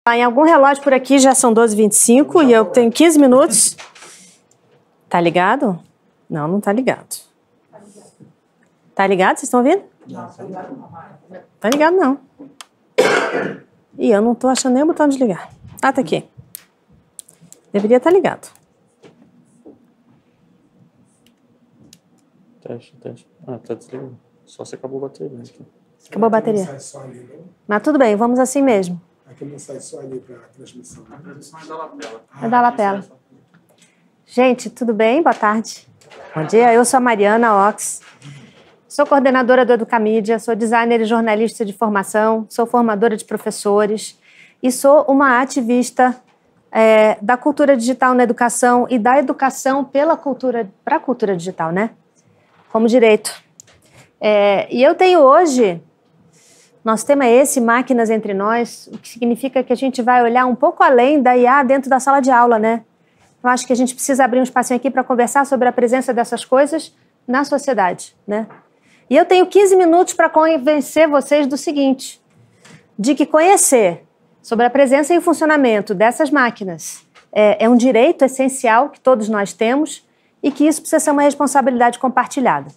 Em algum relógio por aqui já são 12h25 e eu tenho 15 minutos. Tá ligado? Não, não tá ligado. Tá ligado? Vocês estão ouvindo? Não. Tá ligado, não. E eu não tô achando nem o botão de ligar. Ah, tá aqui. Deveria estar ligado. Teste. Ah, tá desligado. Só se acabou a bateria. Aqui. Acabou a bateria. Mas tudo bem, vamos assim mesmo. Aqui não sai só ali para a transmissão. A transmissão é da lapela. É da lapela. Gente, tudo bem? Boa tarde. Bom dia, eu sou a Mariana Ox. Sou coordenadora do Educamídia, sou designer e jornalista de formação, sou formadora de professores e sou uma ativista da cultura digital na educação e da educação para a cultura digital, né? Como direito. E eu tenho hoje, nosso tema é esse, Máquinas Entre Nós, o que significa que a gente vai olhar um pouco além da IA dentro da sala de aula, né? Eu acho que a gente precisa abrir um espacinho aqui para conversar sobre a presença dessas coisas na sociedade, né? E eu tenho 15 minutos para convencer vocês do seguinte, de que conhecer sobre a presença e o funcionamento dessas máquinas é um direito essencial que todos nós temos e que isso precisa ser uma responsabilidade compartilhada.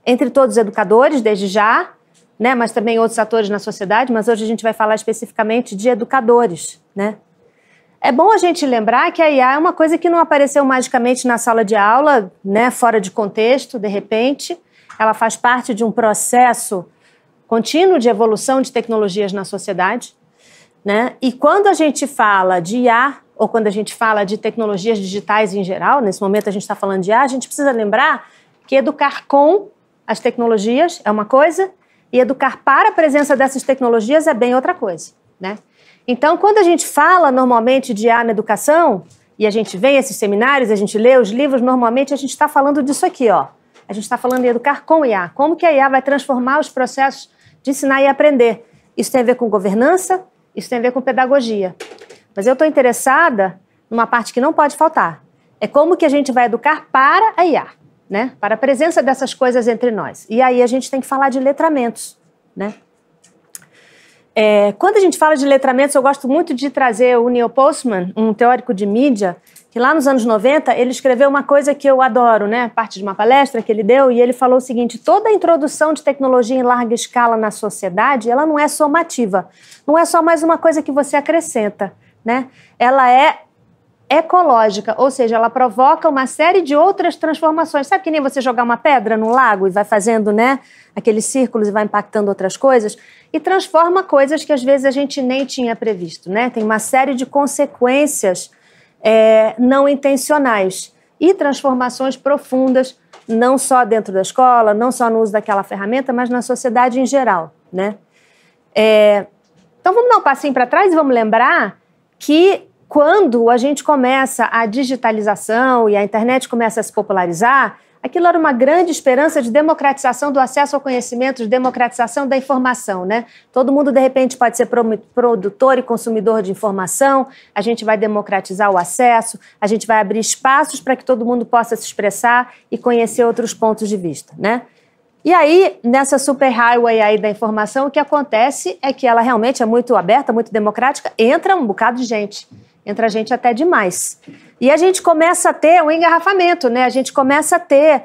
Entre todos os educadores, desde já, né, mas também outros atores na sociedade, mas hoje a gente vai falar especificamente de educadores, né? É bom a gente lembrar que a IA é uma coisa que não apareceu magicamente na sala de aula, né, fora de contexto, de repente. Ela faz parte de um processo contínuo de evolução de tecnologias na sociedade, né? E quando a gente fala de IA, ou quando a gente fala de tecnologias digitais em geral, nesse momento a gente está falando de IA, a gente precisa lembrar que educar com as tecnologias é uma coisa e educar para a presença dessas tecnologias é bem outra coisa, né? Então, quando a gente fala normalmente de IA na educação, e a gente vem a esses seminários, a gente lê os livros, normalmente a gente está falando disso aqui, ó. A gente está falando de educar com IA. Como que a IA vai transformar os processos de ensinar e aprender? Isso tem a ver com governança, isso tem a ver com pedagogia. Mas eu estou interessada numa parte que não pode faltar. É como que a gente vai educar para a IA, né? Para a presença dessas coisas entre nós. E aí a gente tem que falar de letramentos, né? Quando a gente fala de letramentos, eu gosto muito de trazer o Neil Postman, um teórico de mídia, que lá nos anos 90 ele escreveu uma coisa que eu adoro, né? Parte de uma palestra que ele deu, e ele falou o seguinte: toda a introdução de tecnologia em larga escala na sociedade, ela não é somativa, não é só mais uma coisa que você acrescenta, né? Ela é ecológica, ou seja, ela provoca uma série de outras transformações. Sabe que nem você jogar uma pedra no lago e vai fazendo, né, aqueles círculos e vai impactando outras coisas? E transforma coisas que às vezes a gente nem tinha previsto, né? Tem uma série de consequências não intencionais e transformações profundas, não só dentro da escola, não só no uso daquela ferramenta, mas na sociedade em geral, né? Então vamos dar um passinho para trás e vamos lembrar que quando a gente começa a digitalização e a internet começa a se popularizar, aquilo era uma grande esperança de democratização do acesso ao conhecimento, de democratização da informação, né? Todo mundo, de repente, pode ser produtor e consumidor de informação, a gente vai democratizar o acesso, a gente vai abrir espaços para que todo mundo possa se expressar e conhecer outros pontos de vista, né? E aí, nessa superhighway aí da informação, o que acontece é que ela realmente é muito aberta, muito democrática, entra um bocado de gente. Entra gente até demais. E a gente começa a ter um engarrafamento, né? A gente começa a ter,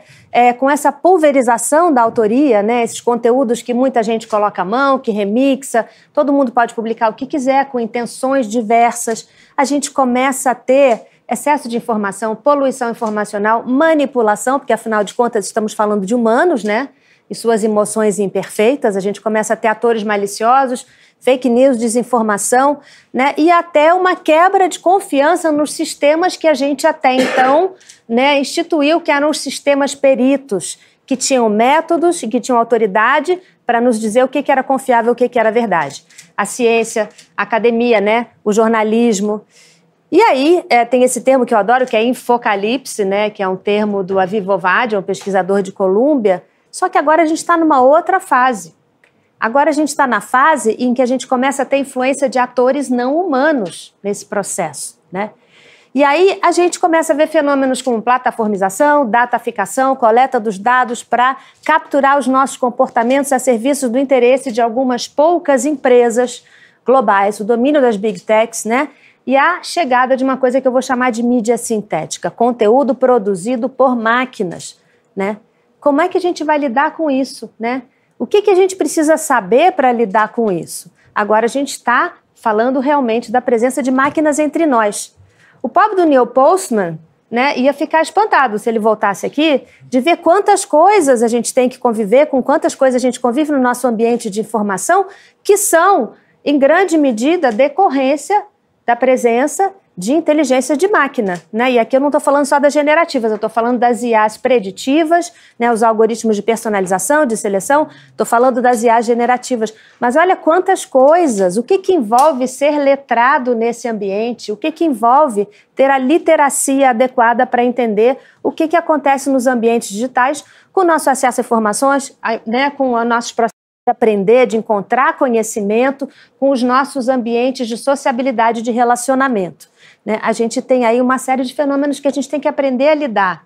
com essa pulverização da autoria, né? Esses conteúdos que muita gente coloca a mão, que remixa, todo mundo pode publicar o que quiser, com intenções diversas. A gente começa a ter excesso de informação, poluição informacional, manipulação, porque afinal de contas estamos falando de humanos, né? E suas emoções imperfeitas. A gente começa a ter atores maliciosos, fake news, desinformação, né? E até uma quebra de confiança nos sistemas que a gente até então, né, instituiu, que eram os sistemas peritos, que tinham métodos e que tinham autoridade para nos dizer o que era confiável, o que era verdade. A ciência, a academia, né, o jornalismo. E aí tem esse termo que eu adoro, que é infocalipse, né, que é um termo do Aviv Ovadia, um pesquisador de Colômbia, só que agora a gente está numa outra fase. Agora a gente está na fase em que a gente começa a ter influência de atores não humanos nesse processo, né? E aí a gente começa a ver fenômenos como plataformização, dataficação, coleta dos dados para capturar os nossos comportamentos a serviço do interesse de algumas poucas empresas globais, o domínio das big techs, né? E a chegada de uma coisa que eu vou chamar de mídia sintética, conteúdo produzido por máquinas, né? Como é que a gente vai lidar com isso, né? O que a gente precisa saber para lidar com isso? Agora a gente está falando realmente da presença de máquinas entre nós. O pobre do Neil Postman, né, ia ficar espantado se ele voltasse aqui, de ver quantas coisas a gente tem que conviver, com quantas coisas a gente convive no nosso ambiente de informação, que são, em grande medida, decorrência da presença de inteligência de máquina, né? E aqui eu não estou falando só das generativas, eu estou falando das IAs preditivas, né? Os algoritmos de personalização, de seleção, estou falando das IAs generativas. Mas olha quantas coisas, o que envolve ser letrado nesse ambiente, o que envolve ter a literacia adequada para entender o que acontece nos ambientes digitais com o nosso acesso a informações, né? Com os nossos processos de aprender, de encontrar conhecimento, com os nossos ambientes de sociabilidade, de relacionamento. Né? A gente tem aí uma série de fenômenos que a gente tem que aprender a lidar.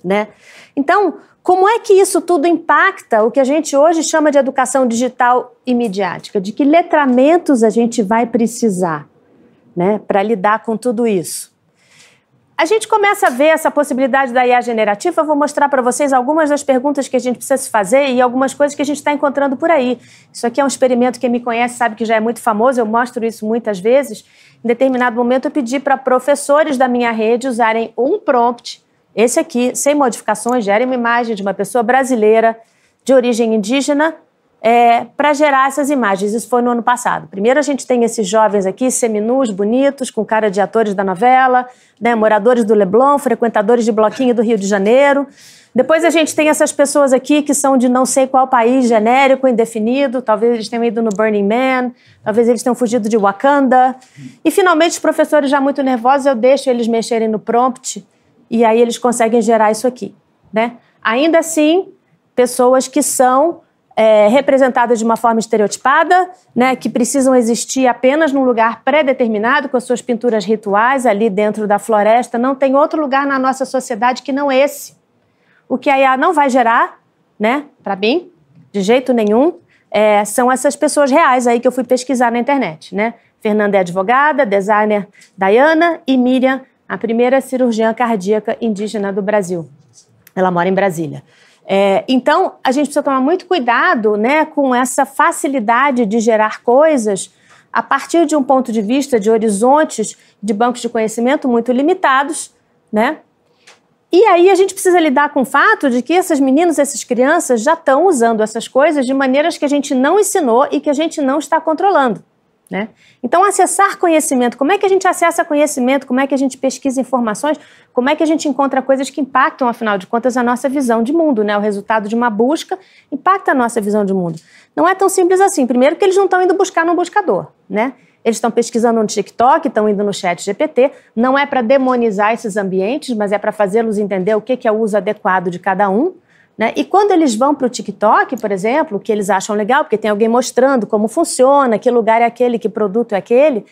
Né? Então, como é que isso tudo impacta o que a gente hoje chama de educação digital e midiática? De que letramentos a gente vai precisar, né, para lidar com tudo isso? A gente começa a ver essa possibilidade da IA generativa. Eu vou mostrar para vocês algumas das perguntas que a gente precisa se fazer e algumas coisas que a gente está encontrando por aí. Isso aqui é um experimento, quem me conhece sabe que já é muito famoso, eu mostro isso muitas vezes. Em determinado momento eu pedi para professores da minha rede usarem um prompt, esse aqui, sem modificações, gere uma imagem de uma pessoa brasileira de origem indígena, para gerar essas imagens. Isso foi no ano passado. Primeiro a gente tem esses jovens aqui, seminus, bonitos, com cara de atores da novela, né, moradores do Leblon, frequentadores de bloquinho do Rio de Janeiro. Depois a gente tem essas pessoas aqui que são de não sei qual país, genérico, indefinido, talvez eles tenham ido no Burning Man, talvez eles tenham fugido de Wakanda. E finalmente os professores já muito nervosos, eu deixo eles mexerem no prompt e aí eles conseguem gerar isso aqui, né? Ainda assim, pessoas que são representadas de uma forma estereotipada, né, que precisam existir apenas num lugar pré-determinado, com as suas pinturas rituais ali dentro da floresta. Não tem outro lugar na nossa sociedade que não esse. O que a IA não vai gerar, né, para mim, de jeito nenhum, são essas pessoas reais aí que eu fui pesquisar na internet. Né? Fernanda é advogada, designer Dayana e Miriam, a primeira cirurgiã cardíaca indígena do Brasil. Ela mora em Brasília. Então, a gente precisa tomar muito cuidado, né, com essa facilidade de gerar coisas a partir de um ponto de vista de horizontes de bancos de conhecimento muito limitados, né? E aí a gente precisa lidar com o fato de que essas meninas, essas crianças já estão usando essas coisas de maneiras que a gente não ensinou e que a gente não está controlando. Né? Então, acessar conhecimento, como é que a gente acessa conhecimento, como é que a gente pesquisa informações, como é que a gente encontra coisas que impactam, afinal de contas, a nossa visão de mundo, né? O resultado de uma busca impacta a nossa visão de mundo. Não é tão simples assim. Primeiro que eles não estão indo buscar no buscador, né? Eles estão pesquisando no TikTok, estão indo no ChatGPT, não é para demonizar esses ambientes, mas é para fazê-los entender o que é o uso adequado de cada um. Né? E quando eles vão para o TikTok, por exemplo, que eles acham legal, porque tem alguém mostrando como funciona, que lugar é aquele, que produto é aquele,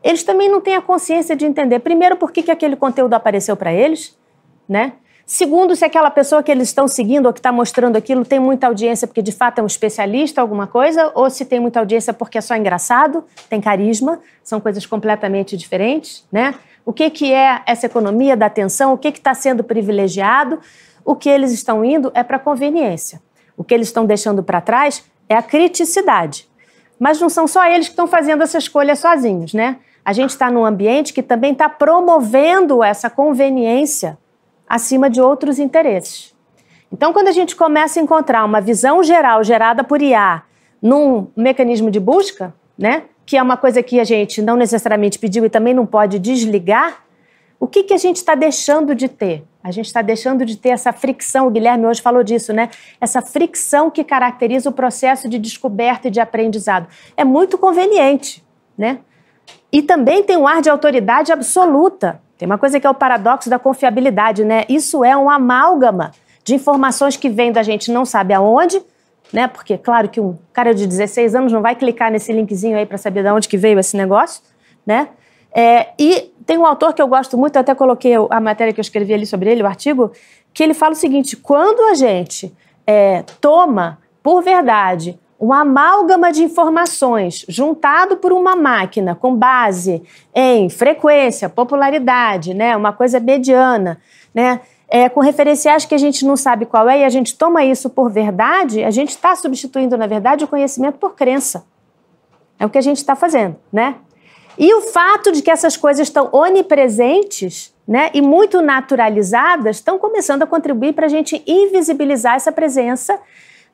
eles também não têm a consciência de entender, primeiro, por que aquele conteúdo apareceu para eles, né? Segundo, se aquela pessoa que eles estão seguindo ou que está mostrando aquilo tem muita audiência porque de fato é um especialista em alguma coisa, ou se tem muita audiência porque é só engraçado, tem carisma, são coisas completamente diferentes, né? O que é essa economia da atenção, o que está sendo privilegiado. O que eles estão indo é para conveniência. O que eles estão deixando para trás é a criticidade. Mas não são só eles que estão fazendo essa escolha sozinhos, né? A gente está num ambiente que também está promovendo essa conveniência acima de outros interesses. Então, quando a gente começa a encontrar uma visão geral gerada por IA num mecanismo de busca, né, que é uma coisa que a gente não necessariamente pediu e também não pode desligar, o que a gente está deixando de ter? A gente está deixando de ter essa fricção, o Guilherme hoje falou disso, né? Essa fricção que caracteriza o processo de descoberta e de aprendizado. É muito conveniente, né? E também tem um ar de autoridade absoluta. Tem uma coisa que é o paradoxo da confiabilidade, né? Isso é um amálgama de informações que vem da gente não sabe aonde, né? Porque, claro, que um cara de 16 anos não vai clicar nesse linkzinho aí para saber de onde que veio esse negócio, né? E tem um autor que eu gosto muito, eu até coloquei a matéria que eu escrevi ali sobre ele, o artigo, que ele fala o seguinte: quando a gente toma por verdade um amálgama de informações juntado por uma máquina com base em frequência, popularidade, né, uma coisa mediana, né, com referenciais que a gente não sabe qual é e a gente toma isso por verdade, a gente está substituindo, na verdade, o conhecimento por crença. É o que a gente está fazendo, né? E o fato de que essas coisas estão onipresentes, né, e muito naturalizadas, estão começando a contribuir para a gente invisibilizar essa presença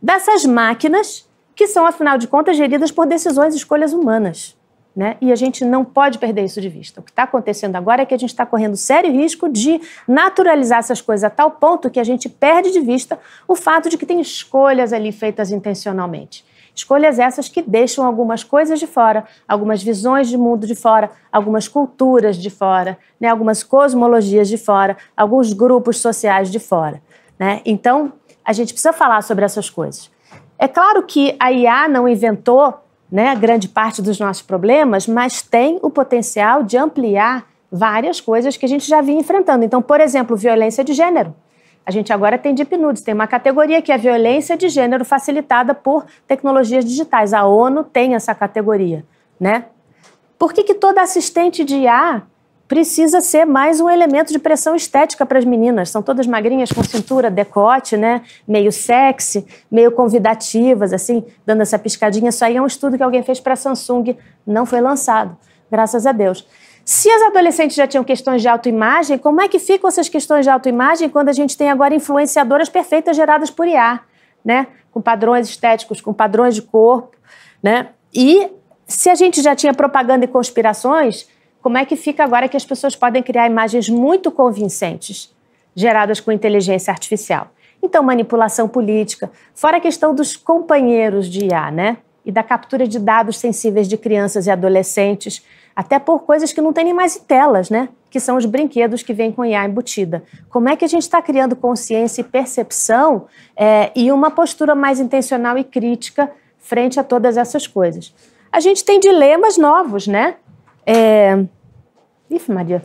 dessas máquinas que são, afinal de contas, geridas por decisões e escolhas humanas, né? E a gente não pode perder isso de vista. O que está acontecendo agora é que a gente está correndo sério risco de naturalizar essas coisas a tal ponto que a gente perde de vista o fato de que tem escolhas ali feitas intencionalmente. Escolhas essas que deixam algumas coisas de fora, algumas visões de mundo de fora, algumas culturas de fora, né, algumas cosmologias de fora, alguns grupos sociais de fora, né? Então, a gente precisa falar sobre essas coisas. É claro que a IA não inventou, né, grande parte dos nossos problemas, mas tem o potencial de ampliar várias coisas que a gente já vinha enfrentando. Então, por exemplo, violência de gênero. A gente agora tem Deep Nudes, tem uma categoria que é violência de gênero facilitada por tecnologias digitais. A ONU tem essa categoria, né? Por que toda assistente de IA precisa ser mais um elemento de pressão estética para as meninas? São todas magrinhas, com cintura, decote, né? Meio sexy, meio convidativas, assim, dando essa piscadinha. Isso aí é um estudo que alguém fez para a Samsung, não foi lançado, graças a Deus. Se as adolescentes já tinham questões de autoimagem, como é que ficam essas questões de autoimagem quando a gente tem agora influenciadoras perfeitas geradas por IA, né? Com padrões estéticos, com padrões de corpo, né? E se a gente já tinha propaganda e conspirações, como é que fica agora que as pessoas podem criar imagens muito convincentes, geradas com inteligência artificial? Então, manipulação política, fora a questão dos companheiros de IA, né? E da captura de dados sensíveis de crianças e adolescentes, até por coisas que não tem nem mais em telas, né? Que são os brinquedos que vêm com IA embutida. Como é que a gente está criando consciência e percepção e uma postura mais intencional e crítica frente a todas essas coisas? A gente tem dilemas novos, né? Ih, Maria.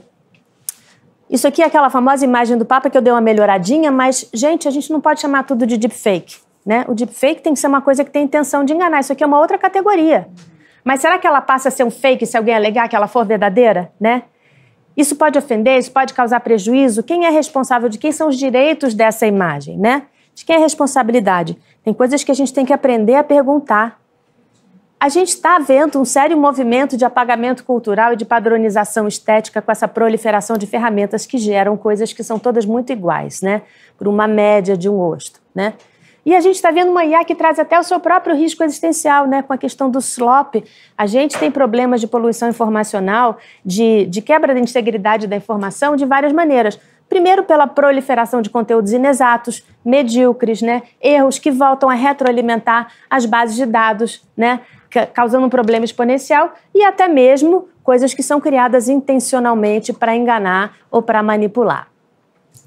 Isso aqui é aquela famosa imagem do Papa que eu dei uma melhoradinha, mas, gente, a gente não pode chamar tudo de deepfake, né? O deepfake tem que ser uma coisa que tem intenção de enganar. Isso aqui é uma outra categoria. Mas será que ela passa a ser um fake se alguém alegar que ela for verdadeira, né? Isso pode ofender, isso pode causar prejuízo. Quem é responsável de quem são os direitos dessa imagem, né? De quem é a responsabilidade? Tem coisas que a gente tem que aprender a perguntar. A gente está vendo um sério movimento de apagamento cultural e de padronização estética com essa proliferação de ferramentas que geram coisas que são todas muito iguais, né? Por uma média de um rosto, né? E a gente está vendo uma IA que traz até o seu próprio risco existencial, né? Com a questão do SLOP. A gente tem problemas de poluição informacional, de quebra da integridade da informação de várias maneiras. Primeiro, pela proliferação de conteúdos inexatos, medíocres, né? Erros que voltam a retroalimentar as bases de dados, né? Causando um problema exponencial e até mesmo coisas que são criadas intencionalmente para enganar ou para manipular,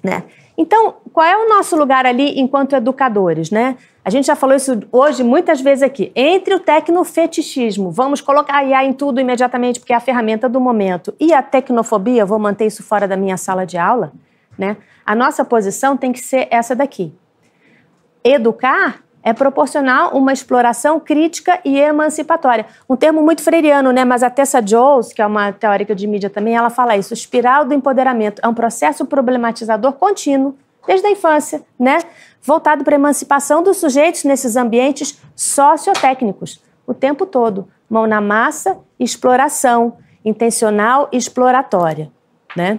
né? Então, qual é o nosso lugar ali enquanto educadores, né? A gente já falou isso hoje muitas vezes aqui. Entre o tecnofetichismo, vamos colocar a IA em tudo imediatamente porque é a ferramenta do momento, e a tecnofobia, vou manter isso fora da minha sala de aula, né? A nossa posição tem que ser essa daqui. Educar é proporcionar uma exploração crítica e emancipatória. Um termo muito freiriano, né? Mas a Tessa Jones, que é uma teórica de mídia também, ela fala isso. Espiral do empoderamento é um processo problematizador contínuo, desde a infância, né? Voltado para a emancipação dos sujeitos nesses ambientes sociotécnicos, o tempo todo. Mão na massa, exploração, intencional e exploratória, né?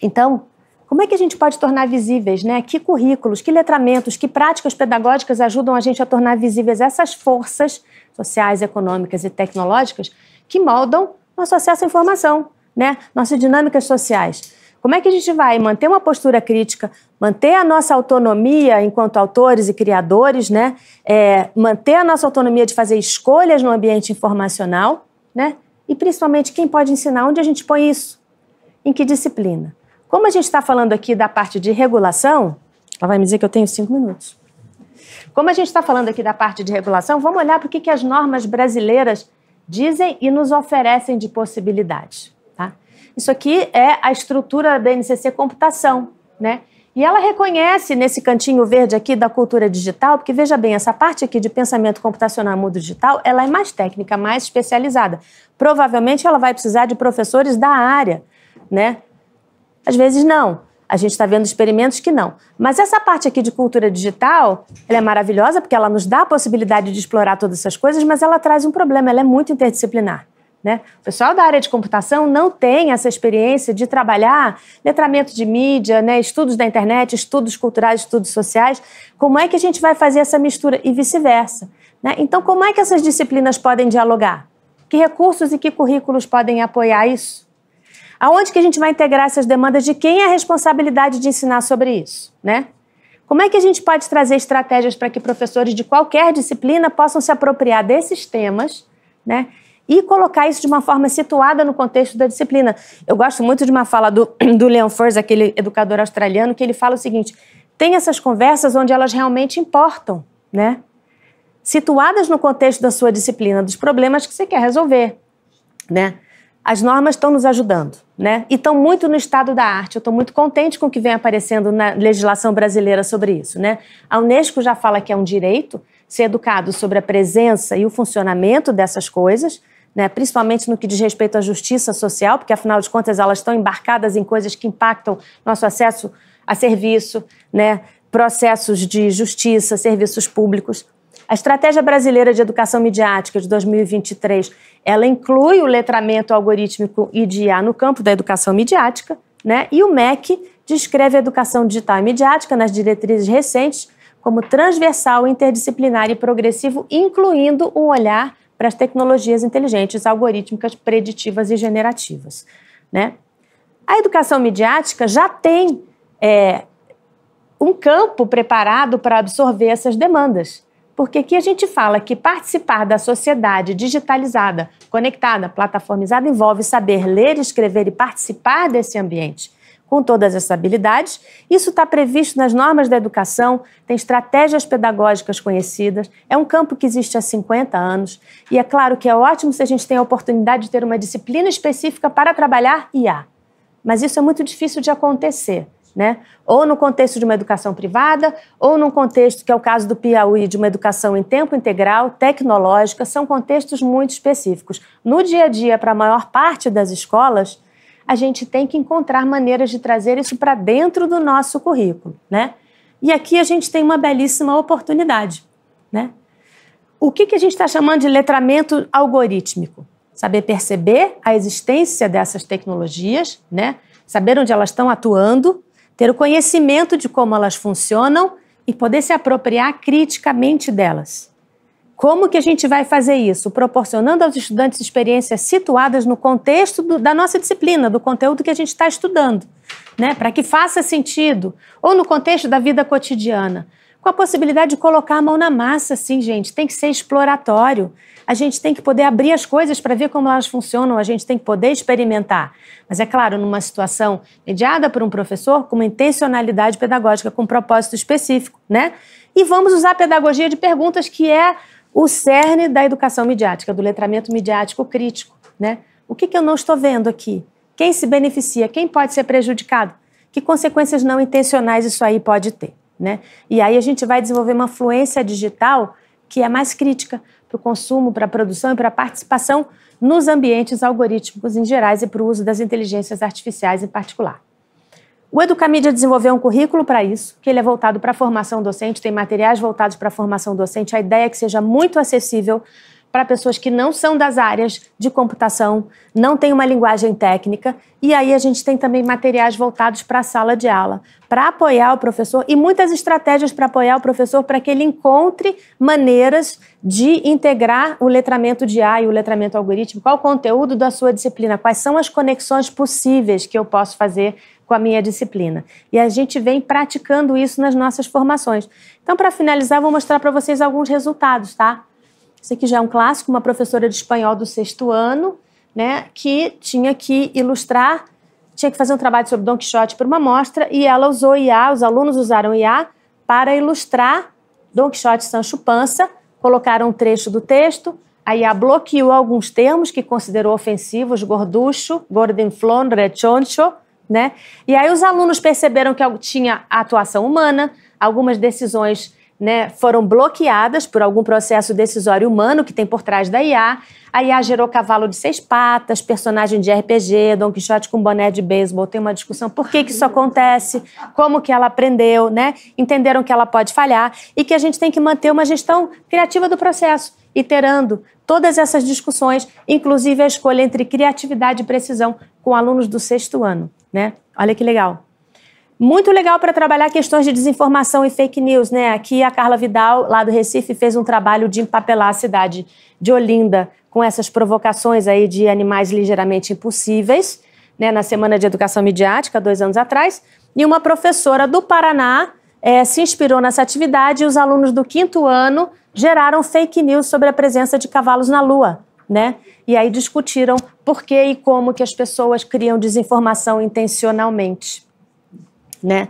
Então, como é que a gente pode tornar visíveis, né? Que currículos, que letramentos, que práticas pedagógicas ajudam a gente a tornar visíveis essas forças sociais, econômicas e tecnológicas que moldam nosso acesso à informação, né? Nossas dinâmicas sociais. Como é que a gente vai manter uma postura crítica, manter a nossa autonomia enquanto autores e criadores, né? Manter a nossa autonomia de fazer escolhas no ambiente informacional, né? E principalmente quem pode ensinar, onde a gente põe isso? Em que disciplina? Como a gente está falando aqui da parte de regulação, ela vai me dizer que eu tenho 5 minutos. Como a gente está falando aqui da parte de regulação, vamos olhar para o que as normas brasileiras dizem e nos oferecem de possibilidades, tá? Isso aqui é a estrutura da NCC Computação, né? E ela reconhece nesse cantinho verde aqui da cultura digital, porque veja bem, essa parte aqui de pensamento computacional e mundo digital, ela é mais técnica, mais especializada. Provavelmente ela vai precisar de professores da área, né? Às vezes não. A gente está vendo experimentos que não. Mas essa parte aqui de cultura digital, ela é maravilhosa porque ela nos dá a possibilidade de explorar todas essas coisas, mas ela traz um problema, ela é muito interdisciplinar. Né? O pessoal da área de computação não tem essa experiência de trabalhar letramento de mídia, né? Estudos da internet, estudos culturais, estudos sociais. Como é que a gente vai fazer essa mistura e vice-versa? Né? Então, como é que essas disciplinas podem dialogar? Que recursos e que currículos podem apoiar isso? Aonde que a gente vai integrar essas demandas? De quem é a responsabilidade de ensinar sobre isso? Né? Como é que a gente pode trazer estratégias para que professores de qualquer disciplina possam se apropriar desses temas, né? E colocar isso de uma forma situada no contexto da disciplina? Eu gosto muito de uma fala do Leon Furs, aquele educador australiano, que ele fala o seguinte: tem essas conversas onde elas realmente importam, né? Situadas no contexto da sua disciplina, dos problemas que você quer resolver, né? As normas estão nos ajudando, né? E estão muito no estado da arte. Eu estou muito contente com o que vem aparecendo na legislação brasileira sobre isso, né? A Unesco já fala que é um direito ser educado sobre a presença e o funcionamento dessas coisas, né? Principalmente no que diz respeito à justiça social, porque, afinal de contas, elas estão embarcadas em coisas que impactam nosso acesso a serviço, né? Processos de justiça, serviços públicos. A Estratégia Brasileira de Educação Midiática de 2023, ela inclui o letramento algorítmico e de IA no campo da educação midiática, né? E o MEC descreve a educação digital e midiática nas diretrizes recentes como transversal, interdisciplinar e progressivo, incluindo um olhar para as tecnologias inteligentes, algorítmicas, preditivas e generativas, né? A educação midiática já tem um campo preparado para absorver essas demandas. Porque aqui a gente fala que participar da sociedade digitalizada, conectada, plataformizada, envolve saber ler, escrever e participar desse ambiente com todas essas habilidades. Isso está previsto nas normas da educação, tem estratégias pedagógicas conhecidas, é um campo que existe há 50 anos. E é claro que é ótimo se a gente tem a oportunidade de ter uma disciplina específica para trabalhar IA. Mas isso é muito difícil de acontecer, né? Ou no contexto de uma educação privada, ou num contexto, que é o caso do Piauí, de uma educação em tempo integral, tecnológica, são contextos muito específicos. No dia a dia, para a maior parte das escolas, a gente tem que encontrar maneiras de trazer isso para dentro do nosso currículo, né? E aqui a gente tem uma belíssima oportunidade, né? O que a gente está chamando de letramento algorítmico? Saber perceber a existência dessas tecnologias, né? Saber onde elas estão atuando, ter o conhecimento de como elas funcionam e poder se apropriar criticamente delas. Como que a gente vai fazer isso? Proporcionando aos estudantes experiências situadas no contexto da nossa disciplina, do conteúdo que a gente está estudando, né? Para que faça sentido, ou no contexto da vida cotidiana, com a possibilidade de colocar a mão na massa, sim, gente, tem que ser exploratório. A gente tem que poder abrir as coisas para ver como elas funcionam, a gente tem que poder experimentar. Mas, é claro, numa situação mediada por um professor com uma intencionalidade pedagógica, com um propósito específico, né? E vamos usar a pedagogia de perguntas, que é o cerne da educação midiática, do letramento midiático crítico, né? O que eu não estou vendo aqui? Quem se beneficia? Quem pode ser prejudicado? Que consequências não intencionais isso aí pode ter, né? E aí a gente vai desenvolver uma fluência digital que é mais crítica para o consumo, para a produção e para a participação nos ambientes algorítmicos em gerais e para o uso das inteligências artificiais em particular. O Educamídia desenvolveu um currículo para isso, que ele é voltado para a formação docente, tem materiais voltados para a formação docente. A ideia é que seja muito acessível para pessoas que não são das áreas de computação, não têm uma linguagem técnica, e aí a gente tem também materiais voltados para a sala de aula, para apoiar o professor, e muitas estratégias para apoiar o professor para que ele encontre maneiras de integrar o letramento de IA e o letramento algorítmico ao conteúdo da sua disciplina. Quais são as conexões possíveis que eu posso fazer com a minha disciplina? E a gente vem praticando isso nas nossas formações. Então, para finalizar, vou mostrar para vocês alguns resultados, tá? Esse aqui já é um clássico, uma professora de espanhol do 6º ano, né, que tinha que ilustrar, tinha que fazer um trabalho sobre Don Quixote para uma mostra, e ela usou IA, os alunos usaram IA para ilustrar Don Quixote e Sancho Panza, colocaram um trecho do texto, a IA bloqueou alguns termos que considerou ofensivos, gorducho, gordinflón, rechoncho, né? E aí os alunos perceberam que tinha atuação humana, algumas decisões, né, foram bloqueadas por algum processo decisório humano que tem por trás da IA. A IA gerou cavalo de 6 patas, personagem de RPG, Don Quixote com boné de beisebol. Tem uma discussão por que isso acontece, como que ela aprendeu, né? Entenderam que ela pode falhar e que a gente tem que manter uma gestão criativa do processo, iterando todas essas discussões, inclusive a escolha entre criatividade e precisão com alunos do 6º ano, né? Olha que legal. Muito legal para trabalhar questões de desinformação e fake news, né? Aqui a Carla Vidal, lá do Recife, fez um trabalho de empapelar a cidade de Olinda com essas provocações aí de animais ligeiramente impossíveis, né? Na Semana de Educação Midiática, 2 anos atrás. E uma professora do Paraná se inspirou nessa atividade e os alunos do 5º ano geraram fake news sobre a presença de cavalos na Lua, né? E aí discutiram por que e como que as pessoas criam desinformação intencionalmente, né?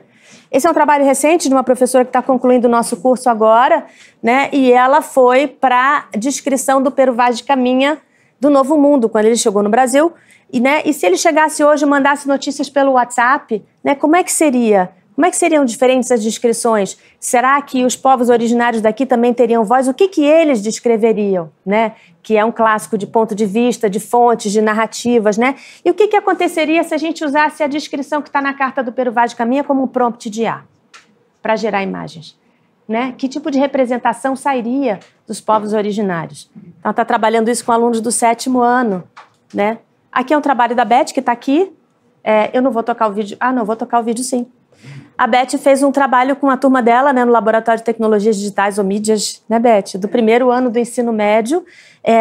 Esse é um trabalho recente de uma professora que está concluindo o nosso curso agora, né? E ela foi para a descrição do Pero Vaz de Caminha do Novo Mundo, quando ele chegou no Brasil. E, né, e se ele chegasse hoje e mandasse notícias pelo WhatsApp, né, como é que seria? Como é que seriam diferentes as descrições? Será que os povos originários daqui também teriam voz? O que eles descreveriam, né? Que é um clássico de ponto de vista, de fontes, de narrativas, né? E o que aconteceria se a gente usasse a descrição que está na carta do Pero Vaz de Caminha como um prompt de IA para gerar imagens, né? Que tipo de representação sairia dos povos originários? Então, está trabalhando isso com alunos do 7º ano, né? Aqui é um trabalho da Beth, que está aqui. Eu não vou tocar o vídeo. Ah, não, vou tocar o vídeo sim. A Beth fez um trabalho com a turma dela, né, no Laboratório de Tecnologias Digitais ou Mídias, né, Beth? Do 1º ano do ensino médio,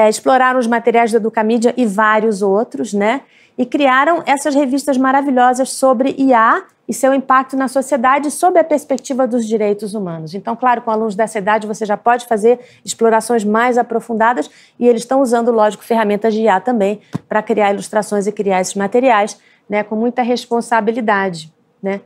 exploraram os materiais do Educamídia e vários outros, né? E criaram essas revistas maravilhosas sobre IA e seu impacto na sociedade sob a perspectiva dos direitos humanos. Então, claro, com alunos dessa idade você já pode fazer explorações mais aprofundadas e eles estão usando, lógico, ferramentas de IA também para criar ilustrações e criar esses materiais, né, com muita responsabilidade, né?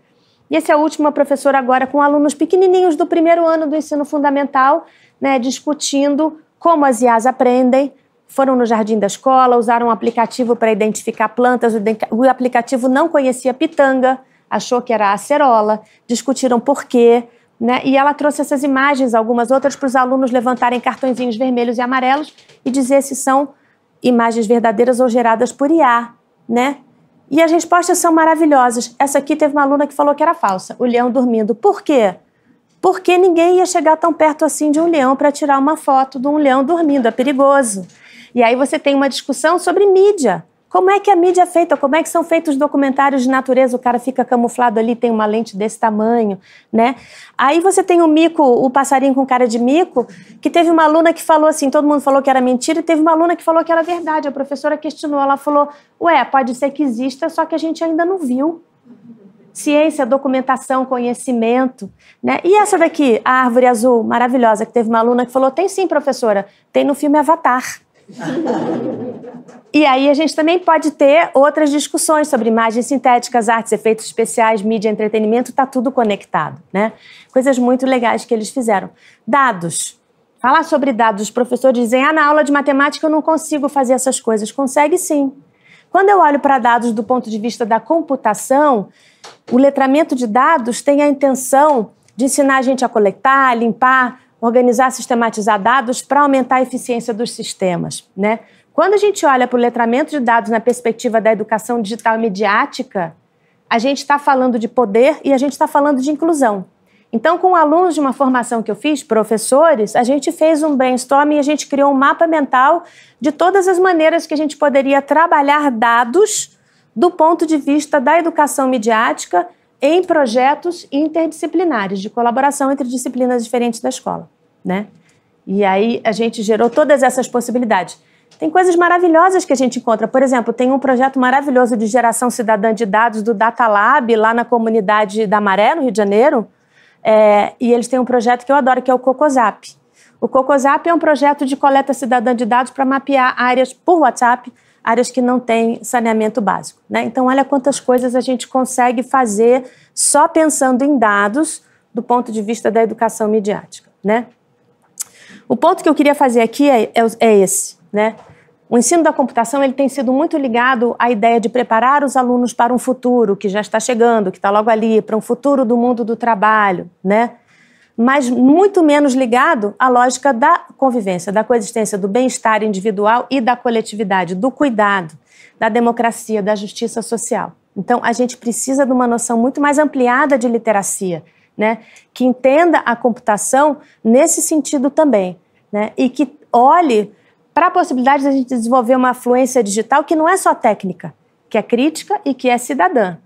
E esse é o último professor agora com alunos pequenininhos do 1º ano do ensino fundamental, né, discutindo como as IAs aprendem. Foram no jardim da escola, usaram um aplicativo para identificar plantas. O aplicativo não conhecia pitanga, achou que era acerola, discutiram por quê, né? E ela trouxe essas imagens, algumas outras, para os alunos levantarem cartõezinhos vermelhos e amarelos e dizer se são imagens verdadeiras ou geradas por IA, né? E as respostas são maravilhosas. Essa aqui teve uma aluna que falou que era falsa, o leão dormindo. Por quê? Porque ninguém ia chegar tão perto assim de um leão para tirar uma foto de um leão dormindo, é perigoso. E aí você tem uma discussão sobre mídia. Como é que a mídia é feita? Como é que são feitos documentários de natureza? O cara fica camuflado ali, tem uma lente desse tamanho, né? Aí você tem o mico, o passarinho com cara de mico, que teve uma aluna que falou assim, todo mundo falou que era mentira, e teve uma aluna que falou que era verdade. A professora questionou, ela falou, ué, pode ser que exista, só que a gente ainda não viu. Ciência, documentação, conhecimento, né? E essa daqui, a árvore azul, maravilhosa, que teve uma aluna que falou, tem sim, professora, tem no filme Avatar. E aí a gente também pode ter outras discussões sobre imagens sintéticas, artes, efeitos especiais, mídia, entretenimento, está tudo conectado, né? Coisas muito legais que eles fizeram. Dados. Falar sobre dados, os professores dizem, na aula de matemática eu não consigo fazer essas coisas. Consegue sim. Quando eu olho para dados do ponto de vista da computação, o letramento de dados tem a intenção de ensinar a gente a coletar, limpar, organizar, sistematizar dados para aumentar a eficiência dos sistemas, né? Quando a gente olha para o letramento de dados na perspectiva da educação digital e midiática, a gente está falando de poder e a gente está falando de inclusão. Então, com alunos de uma formação que eu fiz, professores, a gente fez um brainstorming e a gente criou um mapa mental de todas as maneiras que a gente poderia trabalhar dados do ponto de vista da educação midiática em projetos interdisciplinares, de colaboração entre disciplinas diferentes da escola, né? E aí a gente gerou todas essas possibilidades. Tem coisas maravilhosas que a gente encontra. Por exemplo, tem um projeto maravilhoso de geração cidadã de dados do Data Lab, lá na comunidade da Maré, no Rio de Janeiro, e eles têm um projeto que eu adoro, que é o Cocozap. O Cocozap é um projeto de coleta cidadã de dados para mapear áreas por WhatsApp, áreas que não têm saneamento básico, né? Então, olha quantas coisas a gente consegue fazer só pensando em dados do ponto de vista da educação midiática, né? O ponto que eu queria fazer aqui é esse, né? O ensino da computação ele tem sido muito ligado à ideia de preparar os alunos para um futuro que já está chegando, que está logo ali, para um futuro do mundo do trabalho, né? Mas muito menos ligado à lógica da convivência, da coexistência, do bem-estar individual e da coletividade, do cuidado, da democracia, da justiça social. Então, a gente precisa de uma noção muito mais ampliada de literacia, né? Que entenda a computação nesse sentido também, né? E que olhe para a possibilidade de a gente desenvolver uma fluência digital que não é só técnica, que é crítica e que é cidadã.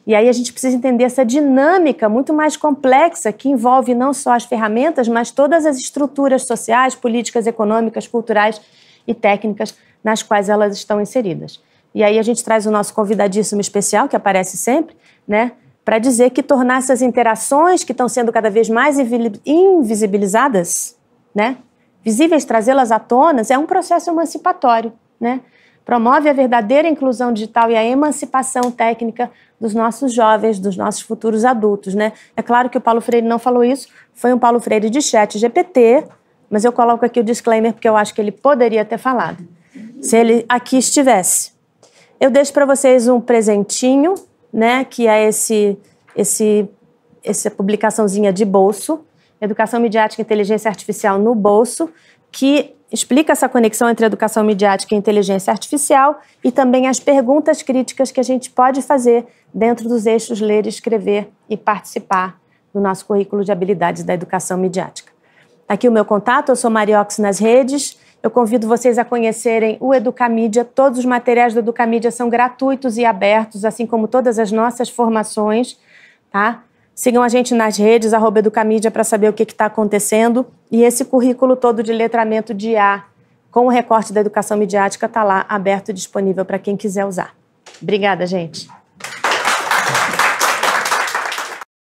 E aí a gente precisa entender essa dinâmica muito mais complexa que envolve não só as ferramentas, mas todas as estruturas sociais, políticas, econômicas, culturais e técnicas nas quais elas estão inseridas. E aí a gente traz o nosso convidadíssimo especial, que aparece sempre, né, para dizer que tornar essas interações que estão sendo cada vez mais invisibilizadas, né, visíveis, trazê-las à tona, é um processo emancipatório, né? Promove a verdadeira inclusão digital e a emancipação técnica dos nossos jovens, dos nossos futuros adultos, né? É claro que o Paulo Freire não falou isso, foi um Paulo Freire de ChatGPT, mas eu coloco aqui o disclaimer porque eu acho que ele poderia ter falado, se ele aqui estivesse. Eu deixo para vocês um presentinho, né, que é essa publicaçãozinha de bolso, Educação Midiática e Inteligência Artificial no Bolso, que explica essa conexão entre educação midiática e inteligência artificial e também as perguntas críticas que a gente pode fazer dentro dos eixos ler, escrever e participar no nosso currículo de habilidades da educação midiática. Aqui o meu contato, eu sou Mariox nas redes, eu convido vocês a conhecerem o Educamídia, todos os materiais do Educamídia são gratuitos e abertos, assim como todas as nossas formações, tá? Sigam a gente nas redes, @Educamídia, para saber o que está acontecendo. E esse currículo todo de letramento de IA, com o recorte da educação midiática, está lá aberto e disponível para quem quiser usar. Obrigada, gente.